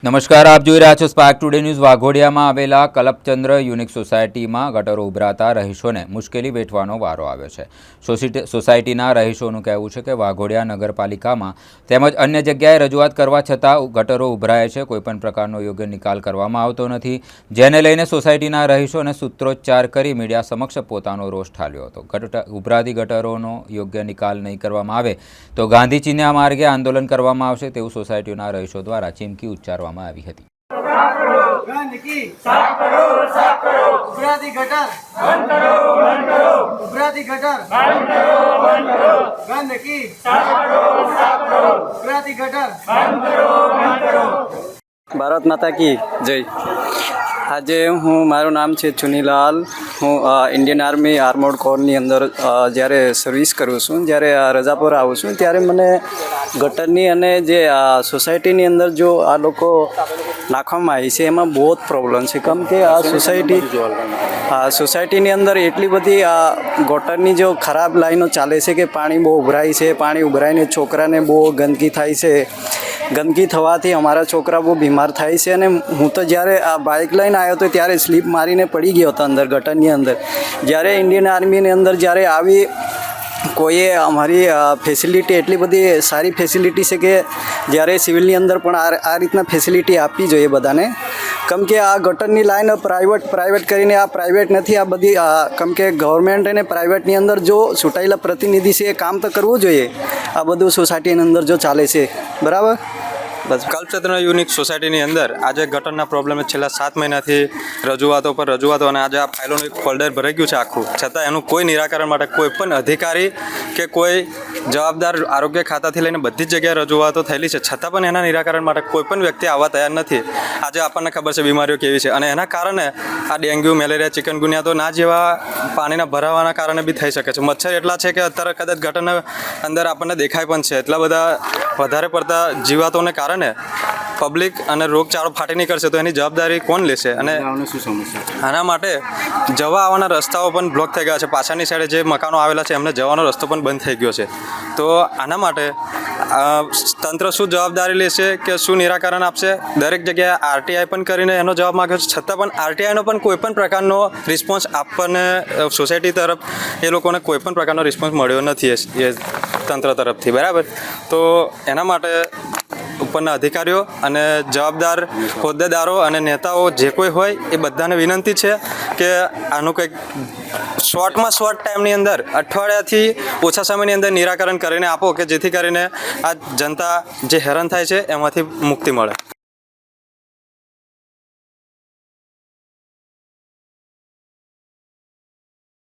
નમસ્કાર, આપ જોઈ રહ્યા છો સ્પાર્ક ટુડે ન્યૂઝ। વાઘોડિયામાં આવેલા કલપચંદ્ર યુનિક સોસાયટીમાં ગટરો ઉભરાતા રહીશોને મુશ્કેલી વેઠવાનો વારો આવ્યો છે। સોસાયટીના રહીશોનું કહેવું છે કે વાઘોડિયા નગરપાલિકામાં તેમજ અન્ય જગ્યાએ રજૂઆત કરવા છતાં ગટરો ઉભરાય છે, કોઈપણ પ્રકારનો યોગ્ય નિકાલ કરવામાં આવતો નથી, જેને લઈને સોસાયટીના રહીશોને સૂત્રોચ્ચાર કરી મીડિયા સમક્ષ પોતાનો રોષ ઠાલ્યો હતો। ઉભરાતી ગટરોનો યોગ્ય નિકાલ નહીં કરવામાં આવે તો ગાંધી ચિહ્ન માર્ગે આંદોલન કરવામાં આવશે તેવું સોસાયટીના રહીશો દ્વારા ચીમકી ઉચ્ચારવામાં આવી હતી। गंदगी साफ करो, उभराती गटर बंद करो, उभराती गटर बंद करो, गंदगी साफ करो, उभराती गटर बंद करो। भारत माता की जय। आज हूँ मारू नाम है चुनीलाल। हूँ इंडियन आर्मी आर्मोर्ड कोરની અંદર જ્યારે સર્વિસ કરું છું, જ્યારે રજા પર આવું છું ત્યારે મને ગટરની અને જે સોસાયટીની અંદર જો આ લોકો નાખવામાં આવી છે એમાં બહુ જ પ્રોબ્લેમ છે, કેમ કે આ સોસાયટીની અંદર એટલી બધી આ ગટરની જો ખરાબ લાઈનો ચાલે છે કે પાણી બહુ ઉભરાય છે। પાણી ઉભરાઈને છોકરાને બહુ ગંદકી થાય છે। ગંદકી થવાથી અમારા છોકરા બહુ બીમાર થાય છે। અને હું તો જ્યારે આ બાઇક લઈને આવ્યો હતો ત્યારે સ્લીપ મારીને પડી ગયો હતો અંદર ગટરની અંદર। જ્યારે ઇન્ડિયન આર્મીની અંદર જ્યારે આવી કોઈએ અમારી ફેસિલિટી એટલી બધી સારી ફેસિલિટી છે કે જ્યારે સિવિલની અંદર પણ આ રીતના ફેસિલિટી આપવી જોઈએ બધાને, કેમ કે આ ગટરની લાઈન પ્રાઇવેટ કરીને આ પ્રાઇવેટ નથી, આ બધી કેમ કે ગવર્મેન્ટ અને પ્રાઇવેટની અંદર જો ચૂંટાયેલા પ્રતિનિધિ છે એ કામ તો કરવું જોઈએ। આ બધું સોસાયટીની અંદર જો ચાલે છે બરાબર। બસ કલ્પચંદ્ર યુનિક સોસાયટીની અંદર આજે ગટરના પ્રોબ્લેમ છેલ્લા 7 મહિનાથી રજૂઆતો અને આજે આ ફાઇલોનું એક ફોલ્ડર ભરાઈ ગયું છે આખું, છતાં એનું કોઈ નિરાકરણ માટે કોઈ પણ અધિકારી કે કોઈ જવાબદાર આરોગ્ય ખાતાથી લઈને બધી જ જગ્યાએ રજૂઆતો થયેલી છે, છતાં પણ એના નિરાકરણ માટે કોઈ પણ વ્યક્તિ આવવા તૈયાર નથી। આજે આપણને ખબર છે બીમારીઓ કેવી છે અને એના કારણે આ ડેન્ગ્યુ, મેલેરિયા, ચિકનગુનિયા તો ના જેવા પાણીના ભરાવાના કારણે બી થઈ શકે છે। મચ્છર એટલા છે કે અત્યારે કદાચ ગટરના અંદર આપણને દેખાય પણ છે। એટલા બધા વધારે પડતા જીવાતોને કારણે પબ્લિક અને રોગચાળો ફાટી નીકળશે તો એની જવાબદારી કોણ લેશે? અને આના માટે જવા આવવાના રસ્તાઓ પણ બ્લોક થઈ ગયા છે। પાછળની સાઈડે જે મકાનો આવેલા છે એમને જવાનો રસ્તો પણ બંધ થઈ ગયો છે। તો આના માટે તંત્ર શું જવાબદારી લેશે કે શું નિરાકરણ આપશે? દરેક જગ્યાએ આરટીઆઈ પણ કરીને એનો જવાબ માગ્યો છે, છતાં પણ આરટીઆઈનો પણ કોઈ પણ પ્રકારનો રિસ્પોન્સ આપણને સોસાયટી તરફ એ લોકોને કોઈ પણ પ્રકારનો રિસ્પોન્સ મળ્યો નથી એ તંત્ર તરફથી, બરાબર। તો એના માટે ઉપરના અધિકારીઓ અને જવાબદાર હોદ્દેદારો અને નેતાઓ જે કોઈ હોય એ બધાને વિનંતી છે કે આનું કંઈક શોર્ટ ટાઈમની અંદર અઠવાડિયાથી ઓછા સમયની અંદર નિરાકરણ કરીને આપો કે જેથી કરીને આ જનતા જે હેરાન થાય છે એમાંથી મુક્તિ મળે।